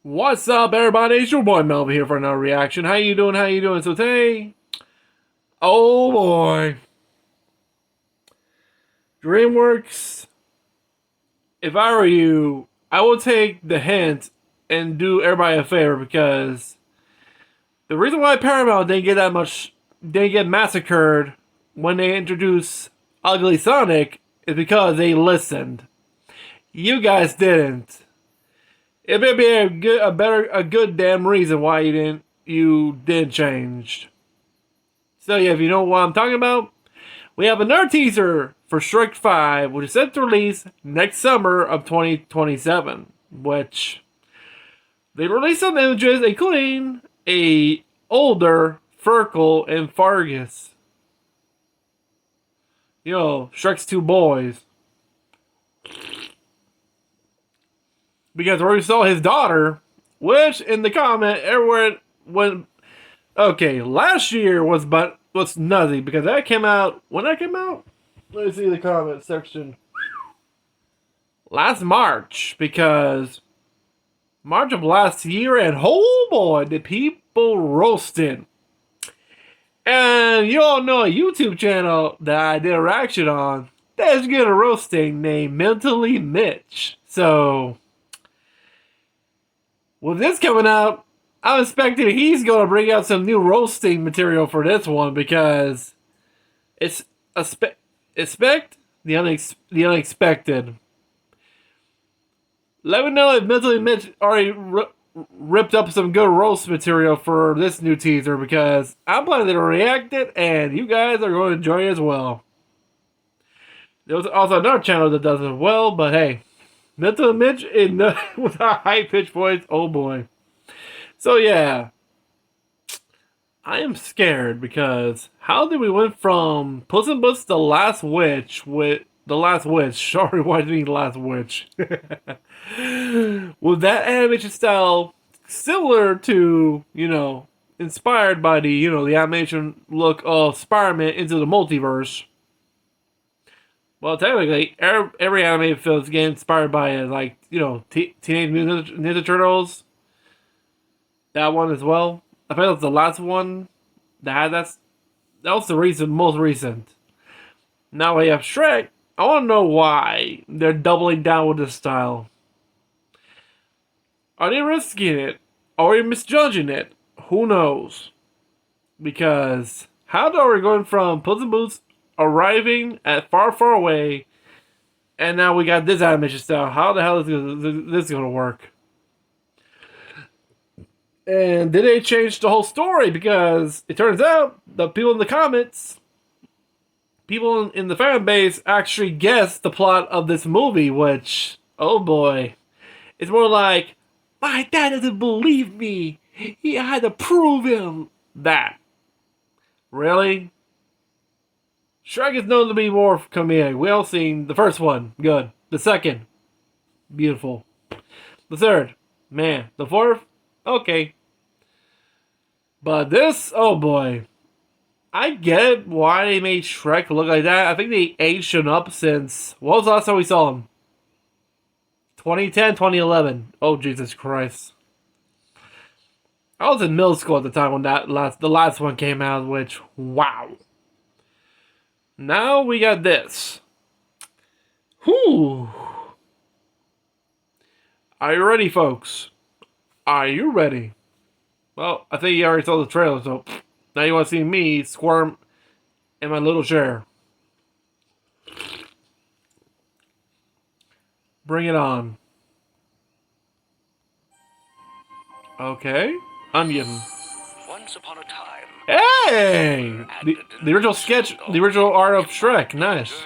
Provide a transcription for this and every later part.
What's up, everybody? It's your boy Melvin here for another reaction. How you doing? How you doing? So today, oh boy, DreamWorks. If I were you, I would take the hint and do everybody a favor because the reason why Paramount didn't get massacred when they introduced Ugly Sonic is because they listened. You guys didn't. It may be a good damn reason why you did change. So yeah, if you know what I'm talking about, we have another teaser for Shrek 5, which is set to release next summer of 2027. Which they released some images, including a older Ferkel and Fargus. You know, Shrek's two boys. Because we already saw his daughter, which in the comment everyone when okay, last year was nutty because that came out when that came out. Let me see the comment section. Last March, because March of last year, and oh boy, the people roasted. And you all know a YouTube channel that I did a reaction on that's getting a roasting named Mentally Mitch. So with this coming out, I'm expecting he's going to bring out some new roasting material for this one because it's expect the unexpected. Let me know if Mentally Mitch already ripped up some good roast material for this new teaser because I'm planning to react it and you guys are going to enjoy it as well. There's also another channel that does it well, but hey, Mentally Mitch with a high pitched voice, oh boy. So yeah, I am scared because how did we went from Puss in Boots: The Last Witch with The Last Witch? Sorry, why did I mean The Last Witch? With that animation style similar to, inspired by the animation look of Spider-Man Into the Multiverse. Well, technically, every animated film is getting inspired by Teenage Mutant Ninja Turtles. That one as well. I think that was the last one that was the most recent. Now we have Shrek. I want to know why they're doubling down with this style. Are they risking it? Are we misjudging it? Who knows? Because how are we going from Puss in Boots arriving at far, far away, and now we got this animation style? How the hell is this going to work? And did they change the whole story? Because it turns out the people in the comments, people in the fan base actually guessed the plot of this movie, which, oh boy, it's more like, my dad doesn't believe me. He had to prove him that. Really? Shrek is known to be more comedic. We all seen the first one, good. The second, beautiful. The third, man. The fourth, okay. But this, oh boy. I get why they made Shrek look like that. I think they aged him up since... What was the last time we saw him? 2010, 2011. Oh, Jesus Christ. I was in middle school at the time when the last one came out, which, wow. Now we got this. Whew. Are you ready, folks? Are you ready? Well, I think you already saw the trailer, so now you want to see me squirm in my little chair. Bring it on. Okay. Onion. Once upon a time. Hey! The original sketch, the original art of Shrek. Nice.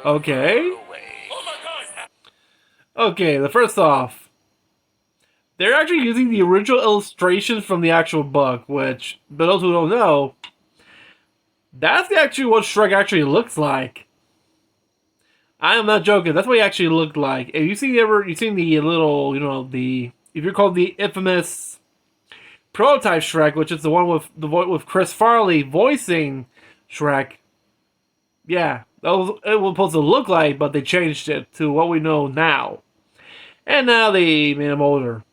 Okay. Okay, the first off, they're actually using the original illustrations from the actual book, which, for those who don't know, that's actually what Shrek actually looks like. I am not joking. That's what he actually looked like. If you've seen the little, if you're called the infamous prototype Shrek, which is the one with Chris Farley voicing Shrek. Yeah, that was it was supposed to look like, but they changed it to what we know now. And now they made him older.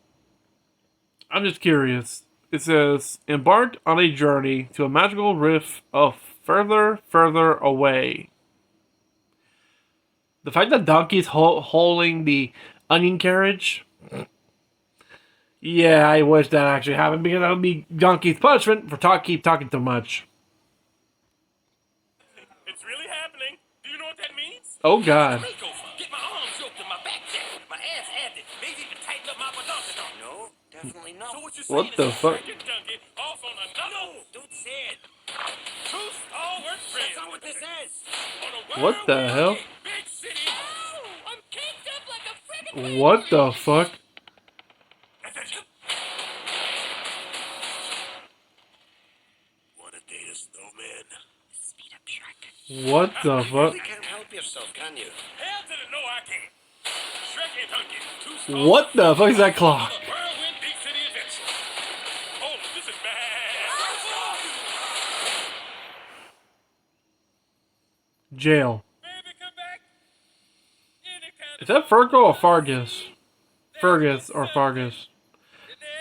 I'm just curious. It says, embarked on a journey to a magical rift of further away. The fact that Donkey's holding the onion carriage. Yeah, I wish that actually happened because that would be Donkey's punishment for keep talking too much. It's really happening. Do you know what that means? Oh God. Get my arms choked and my back jacked, my ass added, maybe even tighten up my badonka. No, definitely not. So what you're What saying the is fuck? Shrek and Donkey off on another? No, don't say it. Two stalwart friends. That's not what this is. On a What the wild hell? big city. Oh, I'm caked up like a friggin' What the fuck? Wanna date a snowman? Speed up, Shrek. What the You fuck? really can't help yourself, can you? Hell to the no, I can't. Shrek and Donkey, two stalwart What the fuck is that clock? whirlwind big city adventure. Oh, this is bad. Jail. Baby, come back. Is that Fergal or Fargus? Fergus or Fargus?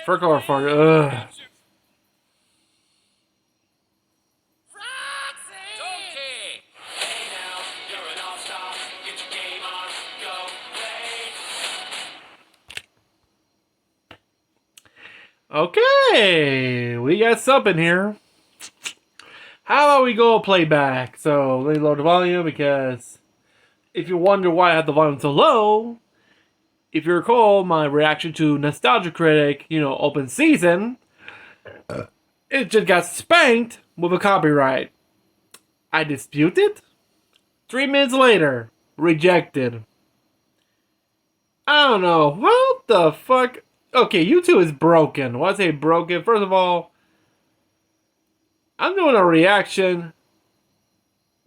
Fergal or Fargus? Ugh. Donkey! Hey now, you're an all-star. Get your game on, go play. Okay, we got something here. How about we go playback? So let me lower the volume because if you wonder why I have the volume so low, if you recall my reaction to Nostalgia Critic, open season, it just got spanked with a copyright. I disputed. 3 minutes later, rejected. I don't know. What the fuck? Okay, YouTube is broken. When I say broken, first of all, I'm doing a reaction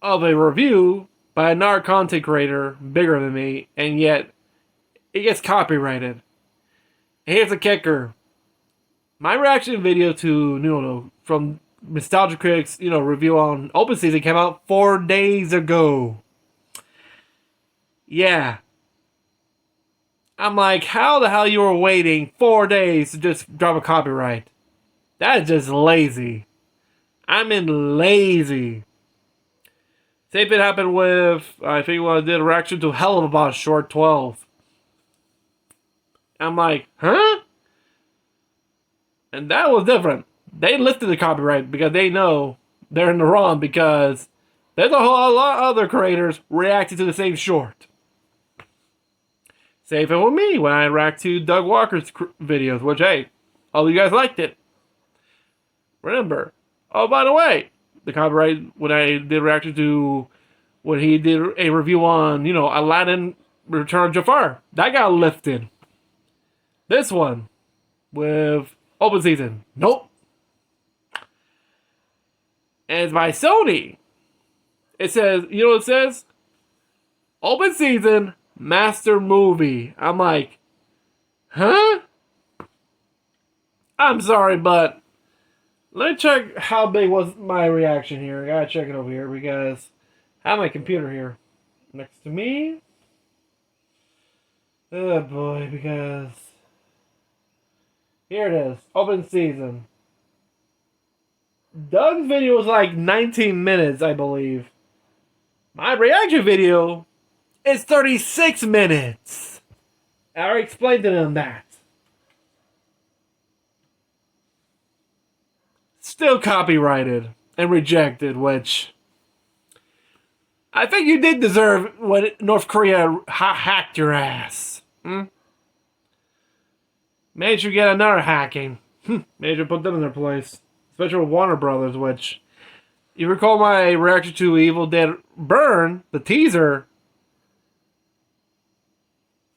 of a review by another content creator bigger than me, and yet it gets copyrighted. And here's the kicker. My reaction video to, from Nostalgia Critics, review on Open Season came out 4 days ago. Yeah. I'm like, how the hell you were waiting 4 days to just drop a copyright? That is just lazy. I'm in lazy. Same thing happened with, I think when I did a reaction to Hell of a Boss Short 12. I'm like, huh? And that was different. They lifted the copyright because they know they're in the wrong because there's a whole lot of other creators reacting to the same short. Same thing with me when I react to Doug Walker's videos, which, hey, all you guys liked it. Remember, oh, by the way, the copyright when I did reaction to when he did a review on, Aladdin Return of Jafar, that got lifted. This one with Open Season, nope. And it's by Sony. It says, you know what it says? Open Season Master Movie. I'm like, huh? I'm sorry, but let me check how big was my reaction here. I gotta check it over here because I have my computer here next to me. Oh boy, because here it is. Open Season. Doug's video was like 19 minutes, I believe. My reaction video is 36 minutes. I already explained to them that. Still copyrighted and rejected, which I think you did deserve when North Korea hacked your ass. Made you get another hacking. Made you put them in their place. Especially with Warner Brothers, which, you recall my reaction to Evil Dead Burn, the teaser,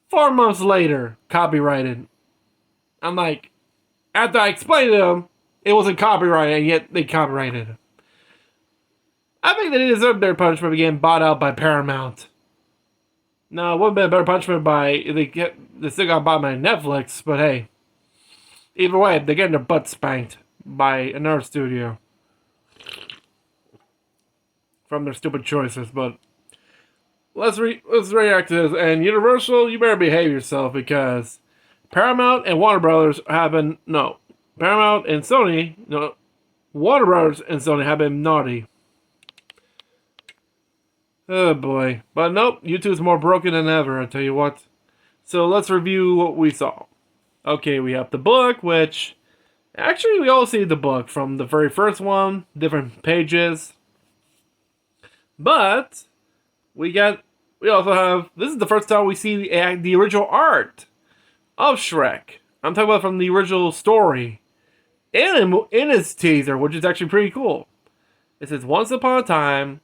4 months later, copyrighted. I'm like, after I explained to them, it wasn't copyrighted, and yet they copyrighted it. I think they deserved their punishment for getting bought out by Paramount. No, it would have been a better punishment by they still got bought by Netflix, but hey. Either way, they're getting their butts spanked by another studio. From their stupid choices, but let's react to this. And Universal, you better behave yourself because Paramount and Warner Brothers have been Paramount and Sony Warner Brothers and Sony have been naughty. Oh boy, but nope, YouTube's more broken than ever. I tell you what. So let's review what we saw. Okay, we have the book, which actually we all see the book from the very first one, different pages. But we also have, this is the first time we see the original art of Shrek. I'm talking about from the original story. And in his teaser, which is actually pretty cool. It says, once upon a time,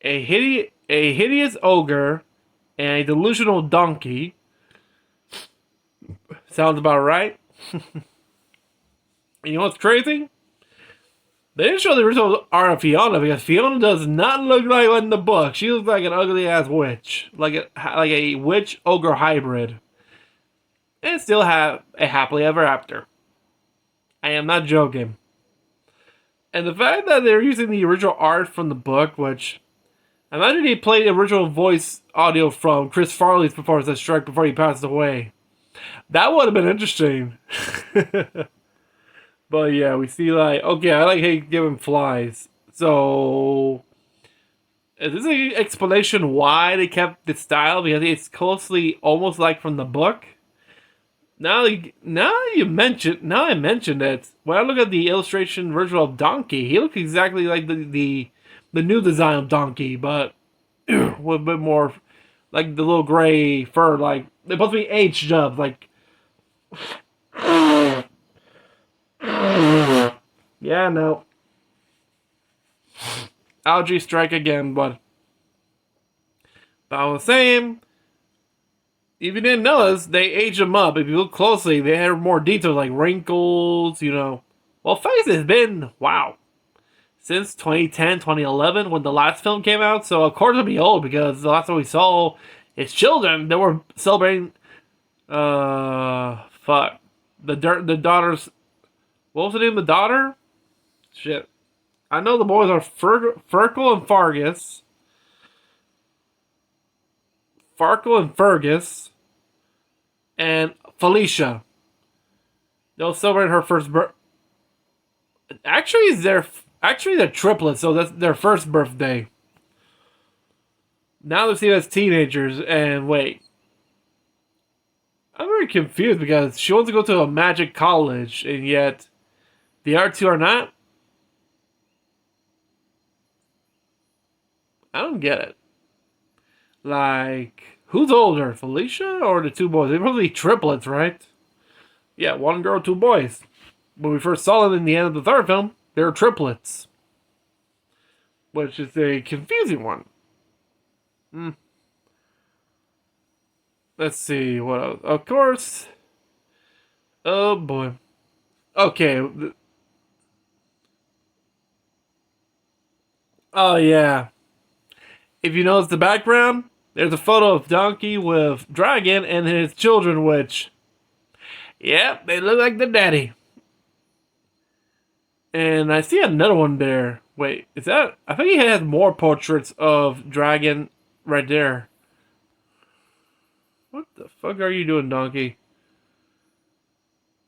a hideous ogre and a delusional donkey. Sounds about right. You know what's crazy? They didn't show the original art of Fiona because Fiona does not look like in the book. She looks like an ugly ass witch, like a witch ogre hybrid, and still have a happily ever after. I am not joking. And the fact that they're using the original art from the book, which imagine he played the original voice audio from Chris Farley's performance as Shrek before he passed away. That would have been interesting. But yeah, we see I like how you give him flies. So, is this an explanation why they kept the style? Because it's closely almost like from the book. Now I mentioned it. When I look at the illustration version of Donkey, he looks exactly like the new design of Donkey, but with a bit more like the little gray fur. Like they're supposed to be aged up. Like, yeah, no. Allergy strike again, but I was saying, if you didn't notice, they aged them up. If you look closely, they have more details like wrinkles, Well, face has been, wow, since 2010, 2011, when the last film came out. So, of course, it'll be old because the last time we saw his children, they were celebrating, the daughter's, what was the name of the daughter? Shit. I know the boys are Farkle and Fargus. Farkle and Fergus. And Felicia. They'll celebrate her first birth. Actually, they're triplets, so that's their first birthday. Now they see as teenagers, and wait. I'm very confused because she wants to go to a magic college, and yet the other two are not. I don't get it. Like, who's older, Felicia or the two boys? They're probably triplets, right? Yeah, one girl, two boys. When we first saw them in the end of the third film, they were triplets. Which is a confusing one. Let's see, what else? Of course. Oh boy. Okay. Oh yeah. If you notice the background, there's a photo of Donkey with Dragon and his children, which, yeah, they look like the daddy. And I see another one there. Wait, is that? I think he has more portraits of Dragon right there. What the fuck are you doing, Donkey?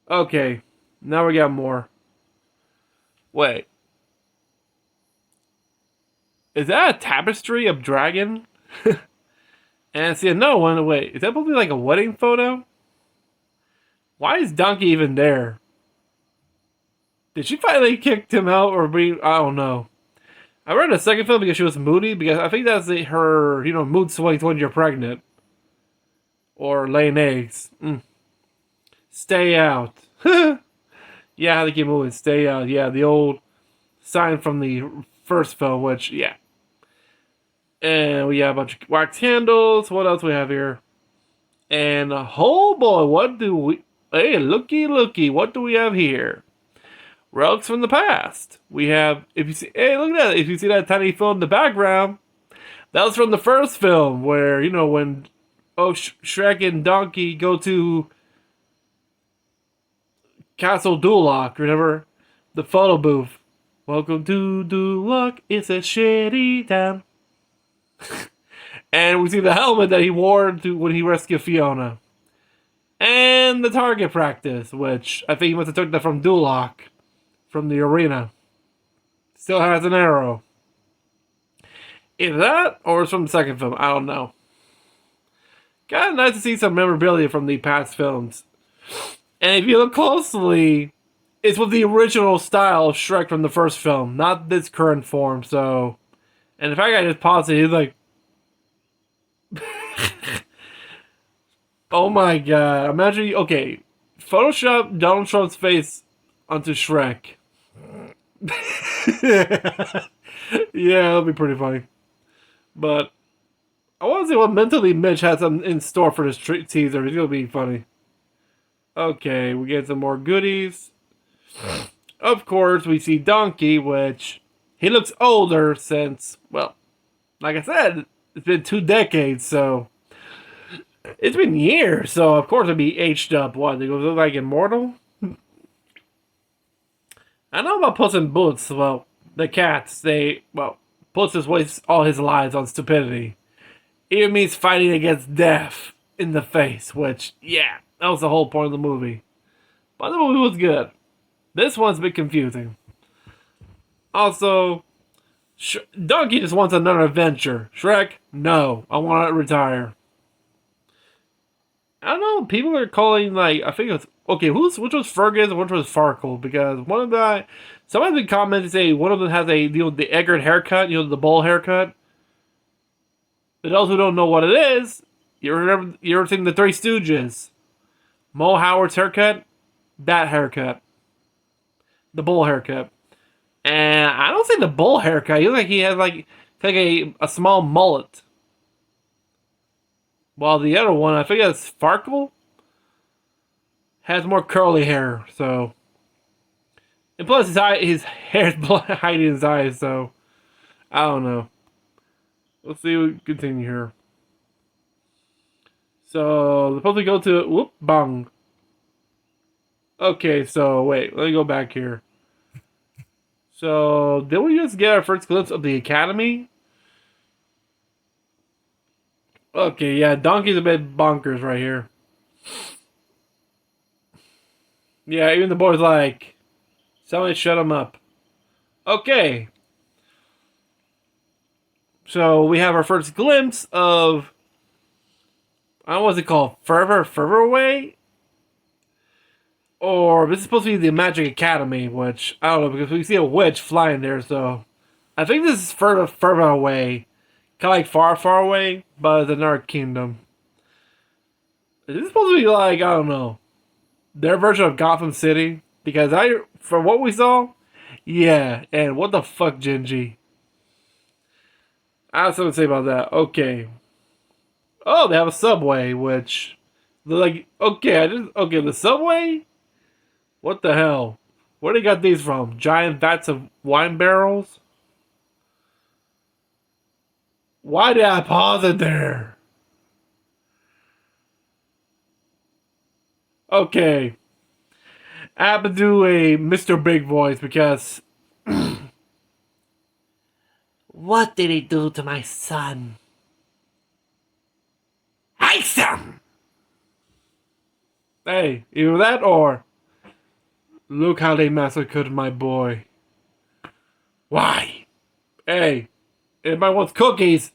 Okay, now we got more. Wait. Is that a tapestry of Dragon? And see another one. Wait, is that probably like a wedding photo? Why is Donkey even there? Did she finally kick him out or be? I don't know. I read the second film because she was moody, because I think that's her, mood swings when you're pregnant. Or laying eggs. Stay out. Yeah, they keep moving. Stay out. Yeah, the old sign from the first film, which, yeah. And we have a bunch of wax candles. What else we have here? And, oh boy, what do we... Hey, looky, what do we have here? Relics from the past. We have, if you see... Hey, look at that. If you see that tiny film in the background, that was from the first film, where, when... Shrek and Donkey go to Castle Duloc, remember? The photo booth. Welcome to Duloc, it's a shitty town. And we see the helmet that he wore when he rescued Fiona. And the target practice, which I think he must have took that from Duloc, from the arena. Still has an arrow. Either that, or it's from the second film. I don't know. Kind of nice to see some memorabilia from the past films. And if you look closely, it's with the original style of Shrek from the first film, not this current form. So, and the fact I just paused it, he's like, oh my god! Imagine, okay, Photoshop Donald Trump's face onto Shrek. Yeah, that'll be pretty funny. But I want to see what mentally Mitch has in store for this teaser. It's gonna be funny. Okay, we get some more goodies. Of course, we see Donkey, which he looks older since, well, like I said, it's been 2 decades, so it's been years. So of course it'd be aged up. What, they go look like immortal? I know about Puss in Boots. Well, the cats, Puss just wastes all his lives on stupidity. Even means fighting against death in the face, which, yeah, that was the whole point of the movie. But the movie was good. This one's a bit confusing. Also, Donkey just wants another adventure. Shrek, no, I want to retire. I don't know, people are calling, like, I think it's, okay, which was Fergus and which was Farkle? Because one of the, someone's been commenting say one of them has the Eggert haircut, the bowl haircut. For those who don't know what it is, you ever seen the Three Stooges? Mo Howard's haircut? That haircut. The bowl haircut. And I don't say the bowl haircut. He looks like he has like a small mullet. While the other one, I think that's Farkle, has more curly hair. So, and plus his hair is hiding his eyes. So, I don't know. Let's see. We continue here. So, supposed to go to whoop bang. Okay, so wait, let me go back here. So, did we just get our first glimpse of the Academy? Okay, yeah, Donkey's a bit bonkers right here. Yeah, even the boy's like, somebody shut him up. Okay. So, we have our first glimpse of, I don't know what's it called, Further Way? Or this is supposed to be the Magic Academy, which I don't know because we see a witch flying there. So I think this is further away, kind of like far away, but it's another kingdom. Is this supposed to be like, I don't know, their version of Gotham City? Because from what we saw, yeah. And what the fuck, Genji? I have something to say about that. Okay. Oh, they have a subway, which they're like, okay, the subway. What the hell? Where they got these from? Giant vats of wine barrels? Why did I pause it there? Okay. I have to do a Mr. Big voice because... What did he do to my son? Handsome! Hey, either that or... Look how they massacred my boy. Why? Hey, anybody wants cookies?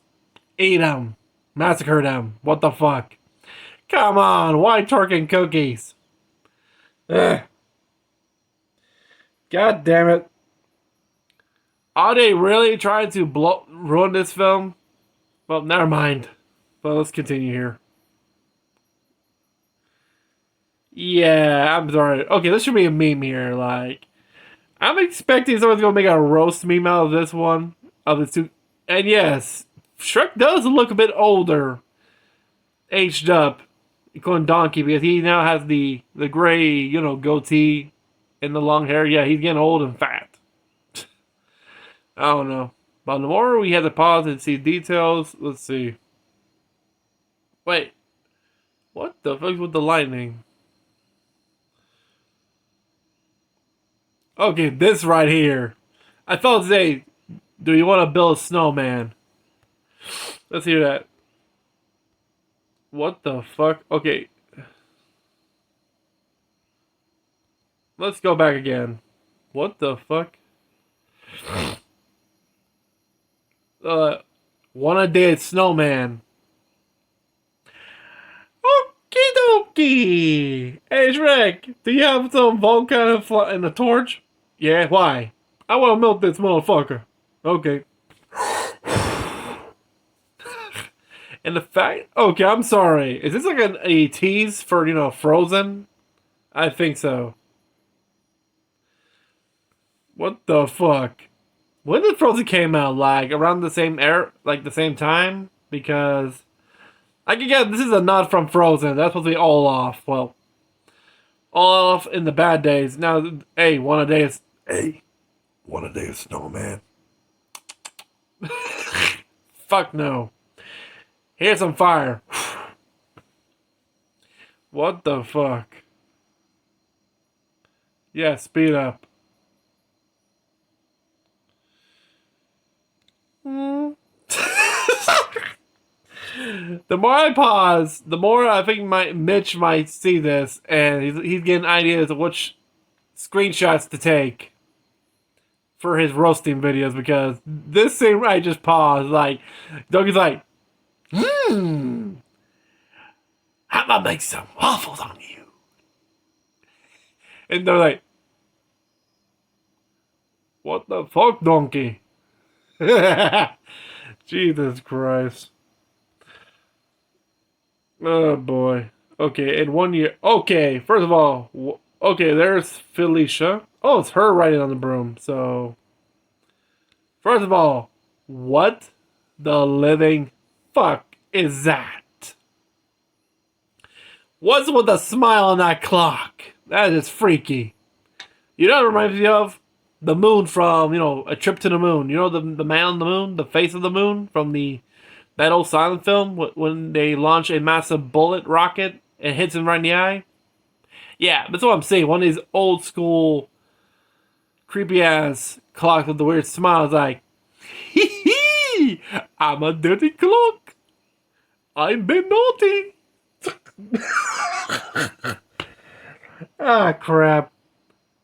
Eat them. Massacre them. What the fuck? Come on, why turkey cookies? Ugh. God damn it. Are they really trying to ruin this film? Well, never mind. But let's continue here. Yeah, I'm sorry. Okay, this should be a meme here. Like, I'm expecting someone's gonna make a roast meme out of this one. Of the two. And yes, Shrek does look a bit older. Aged up. Including Donkey, because he now has the gray, goatee and the long hair. Yeah, he's getting old and fat. I don't know. But the more we have to pause and see details, let's see. Wait. What the fuck with the lightning? Okay, this right here. I thought to say, do you want to build a snowman? Let's hear that. What the fuck? Okay. Let's go back again. What the fuck? Uh, Wanna Date Snowman. Okie dokie. Hey Shrek, do you have some volcano and a torch? Yeah, why? I wanna melt this motherfucker. Okay. And the fact, okay, I'm sorry. Is this like a tease for, Frozen? I think so. What the fuck? When did Frozen came out? Like around the same era, like the same time? Because I can get this is a nod from Frozen. That's supposed to be all off. Well, all off in the bad days. Now, hey, want a day of snowman? Fuck no. Here's some fire. What the fuck? Yeah, speed up. The more I pause, the more I think Mitch might see this, and he's getting ideas of which screenshots to take for his roasting videos. Because this scene, I just paused. Like, Dougie's like, I'm gonna make some waffles on you. And they're like, what the fuck, donkey? Jesus Christ. Oh boy. Okay, in 1 year. Okay, first of all, okay, there's Felicia. Oh, it's her riding on the broom. So, first of all, what the living fuck is that? What's with the smile on that clock? That is freaky. You know what it reminds me of? The moon from, A Trip to the Moon. You know the man on the moon? The face of the moon from that old silent film when they launch a massive bullet rocket and hits him right in the eye? Yeah, that's what I'm saying. One of these old school creepy ass clocks with the weird smile is like, hee hee, I'm a dirty clock. I'm been naughty. Ah, crap.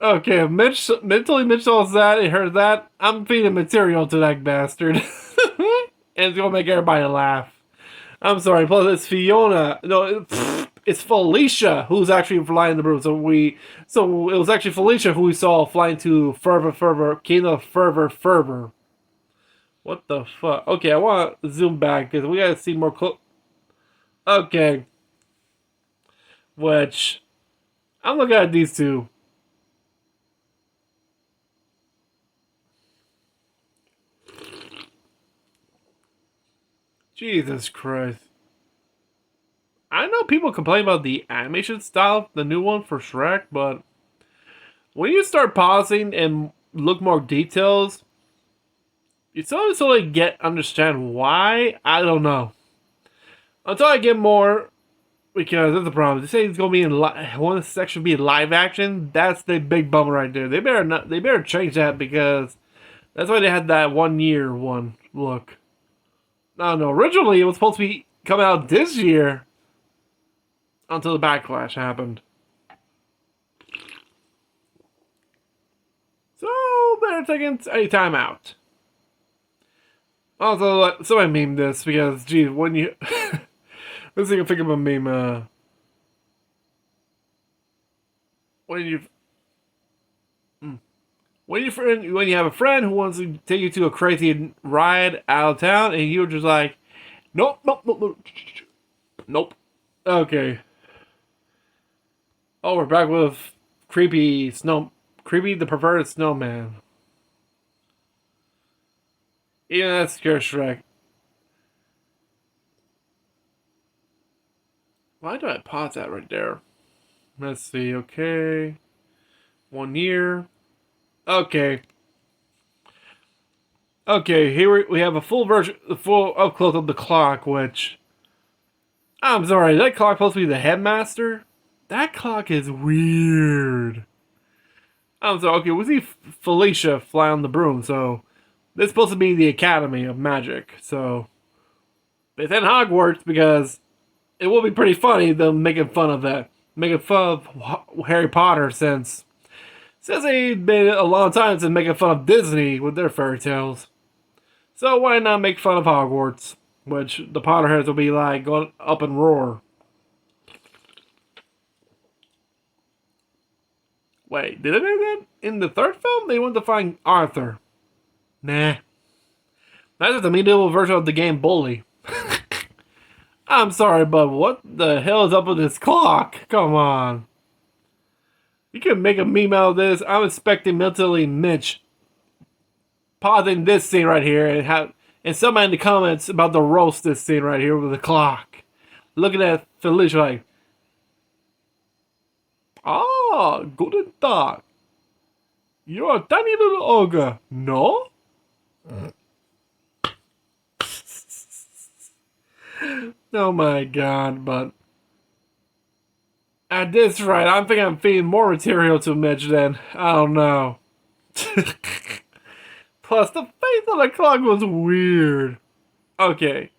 Okay, Mitch mentally Mitch saw that, he heard that. I'm feeding material to that bastard. And it's gonna make everybody laugh. I'm sorry, plus it's Fiona. No, it's Felicia who's actually flying the broom. So it was actually Felicia who we saw flying to Fervor. What the fuck? Okay, I want to zoom back because we gotta see more Okay. Which, I'm looking at these two. Jesus Christ. I know people complain about the animation style, the new one for Shrek, but when you start pausing and look more details, you sort of understand why. I don't know. Until I get more, because that's the problem. They say it's gonna be one section be live action. That's the big bummer right there. They better change that because that's why they had that 1 year one look. I don't know. Originally, it was supposed to be coming out this year until the backlash happened. So, better taking a time out. Also, somebody meme this because, geez, when you... Let's see if I can think of a meme. When you have a friend who wants to take you to a crazy ride out of town, and you're just like, nope. Okay. Oh, we're back with Creepy the perverted snowman. Even that scares Shrek. Why do I pause that right there? Let's see, okay. 1 year. Okay. Okay, here we have a full up close of the clock, which... I'm sorry, is that clock supposed to be the headmaster? That clock is weird. I'm sorry, okay, we see Felicia fly on the broom, so... This is supposed to be the Academy of Magic, so... It's in Hogwarts because... it will be pretty funny them making fun of that, making fun of Harry Potter since it's been a long time since making fun of Disney with their fairy tales. So why not make fun of Hogwarts, which the Potterheads will be like going up and roar. Wait, did they do that in the third film? They went to find Arthur. Nah. That's just the medieval version of the game Bully. I'm sorry, but what the hell is up with this clock? Come on. You can make a meme out of this. I'm expecting mentally Mitch pausing this scene right here and somebody in the comments about to roast this scene right here with the clock. Looking at Felicia like, ah, guten Tag. You're a tiny little ogre, no? Oh my god, but at this rate, I think I'm feeding more material to Mitch than, I don't know. Plus, the face on the clock was weird. Okay.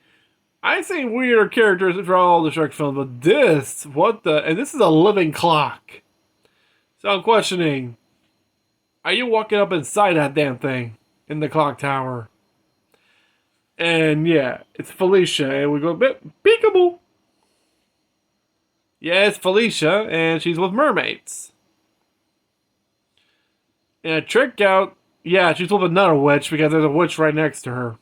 I've seen weirder characters throughout all the Shrek films, but this, what the, and this is a living clock. So I'm questioning, are you walking up inside that damn thing in the clock tower? And yeah, it's Felicia, and we go peekaboo. Yeah, it's Felicia, and she's with mermaids. And a trick out, yeah, she's with another witch because there's a witch right next to her.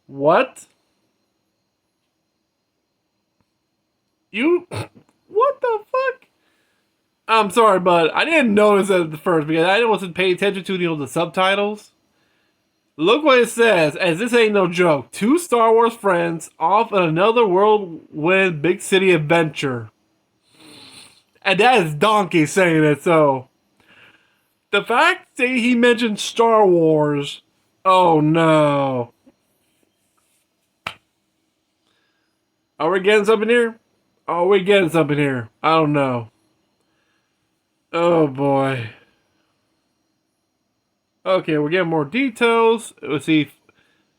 What? You? What the fuck? I'm sorry, but I didn't notice it at first because I wasn't paying attention to the subtitles. Look what it says, as this ain't no joke. 2 Star Wars friends off on another whirlwind big city adventure. And that is Donkey saying it, so. The fact that he mentioned Star Wars, oh no. Are we getting something here? Are we getting something here? I don't know. Oh boy. Okay, we're getting more details. Let's see.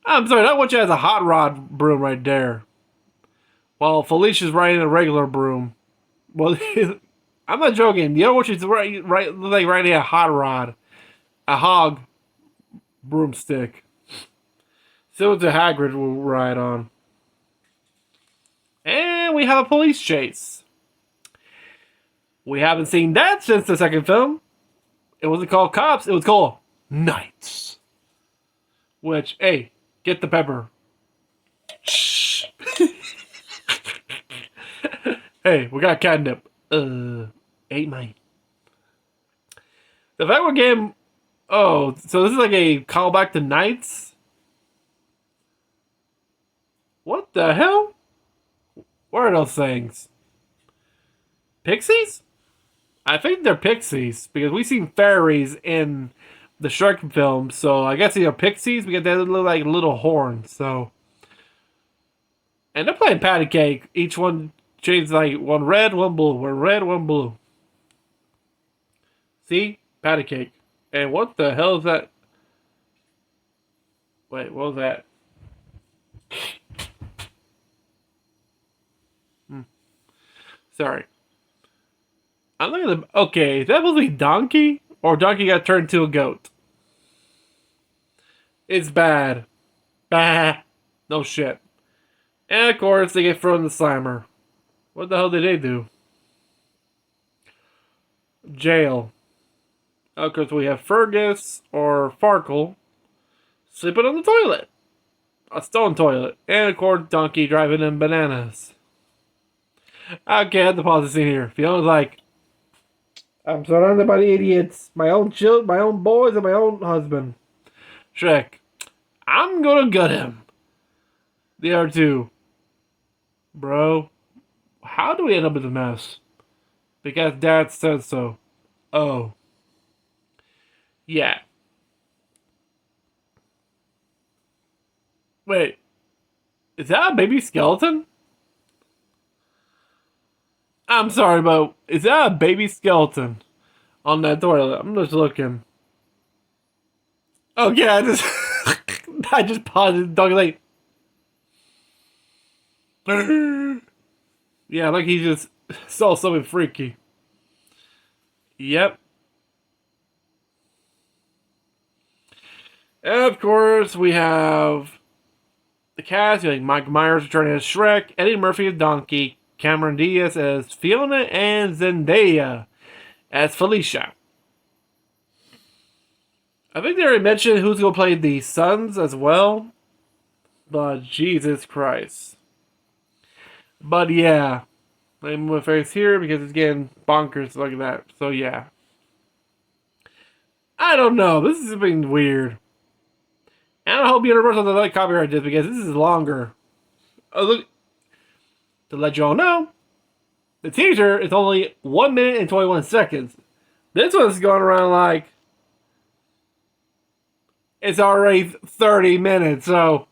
I'm sorry, that witch has a hot rod broom right there. While Felicia's riding a regular broom. Well, I'm not joking. The other witch is riding a hot rod. A hog broomstick. Similar to Hagrid will ride on. And we have a police chase. We haven't seen that since the second film. It wasn't called Cops, it was called Knights. Which, hey, get the pepper. Shh. Hey, we got catnip. 8 mine. The fact we're getting... Oh, so this is like a callback to Knights? What the hell? What are those things? Pixies? I think they're pixies because we've seen fairies in the Shrek film, so I guess they're pixies because they look like little horns. So, and they're playing patty cake. Each one changes like one red, one blue, one red, one blue. See, patty cake. And what the hell is that? Wait, what was that? Sorry. I'm looking at the... Okay, that must be Donkey? Or Donkey got turned into a goat? It's bad. Bah. No shit. And of course, they get thrown in the slammer. What the hell did they do? Jail. Of course, we have Fergus or Farkle sleeping on the toilet. A stone toilet. And of course, Donkey driving in bananas. Okay, I have to pause the scene here. Fiona's like, I'm surrounded by the idiots. My own children, my own boys, and my own husband. Shrek, I'm gonna gut him. The other two. Bro, how do we end up in the mess? Because Dad said so. Oh. Yeah. Wait. Is that a baby skeleton? I'm sorry, but is that a baby skeleton on that toilet? I'm just looking. Oh yeah, I just paused it. Dog like, Yeah, like he just saw something freaky. Yep. And of course, we have the cast. Like Mike Myers returning as Shrek, Eddie Murphy as Donkey, Cameron Diaz as Fiona, and Zendaya as Felicia. I think they already mentioned who's going to play the sons as well. But Jesus Christ. But yeah. I'm with face here because it's getting bonkers like that. So yeah. I don't know. This has been weird. And I hope Universal doesn't like copyright this because this is longer. Look, to let you all know, the teaser is only 1 minute and 21 seconds. This one's going around like it's already 30 minutes. So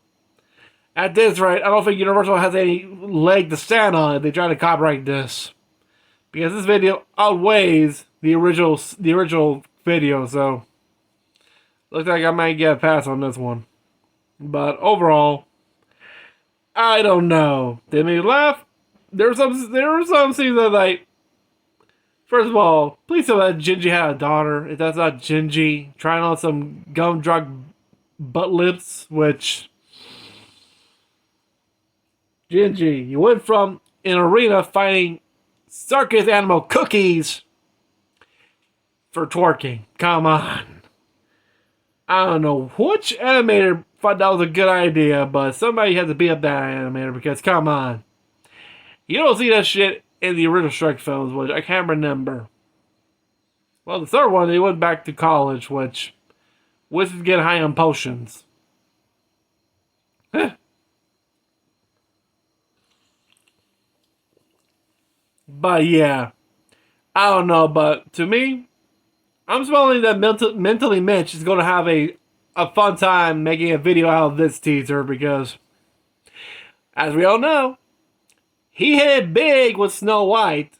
at this rate, I don't think Universal has any leg to stand on if they try to copyright this, because this video outweighs the original video. So looks like I might get a pass on this one. But overall, I don't know. Did it make me laugh? There were some scenes that, like, first of all, please tell that Gingy had a daughter. If that's not Gingy trying on some gumdrop butt lips, which Gingy, you went from an arena fighting circus animal cookies for twerking. Come on. I don't know which animator thought that was a good idea, but somebody had to beat up that animator because, come on. You don't see that shit in the original Shrek films, which I can't remember. Well, the third one, they went back to college, which was getting high on potions. But yeah, I don't know, but to me, I'm smelling that mentally Mitch is going to have a fun time making a video out of this teaser because, as we all know, he hit it big with Snow White.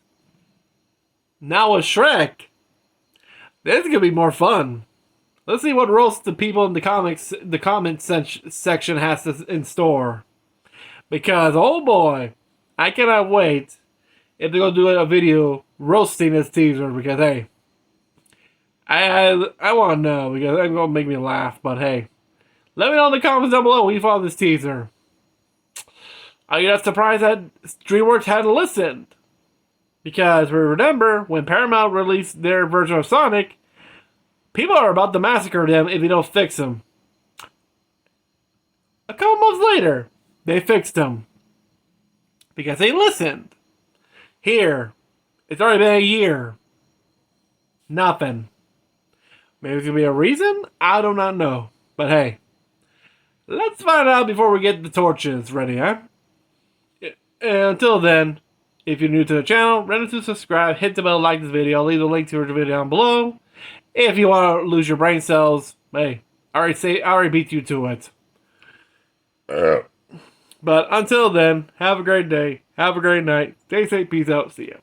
Now with Shrek, this is going to be more fun. Let's see what roast the people in the comment section has in store. Because, oh boy, I cannot wait if they're going to do a video roasting this teaser because, hey, I want to know because it's going to make me laugh. But hey, let me know in the comments down below what you thought of this teaser. Are you not surprised that DreamWorks hadn't listened? Because remember, when Paramount released their version of Sonic, people are about to massacre them if they don't fix them. A couple months later, they fixed them. Because they listened. Here, it's already been a year. Nothing. Maybe there's going to be a reason? I do not know. But hey, let's find out before we get the torches ready, huh? And until then, if you're new to the channel, remember to subscribe, hit the bell, like this video, leave the link to the video down below. If you want to lose your brain cells, hey, I already beat you to it. But until then, have a great day, have a great night, stay safe, peace out, see ya.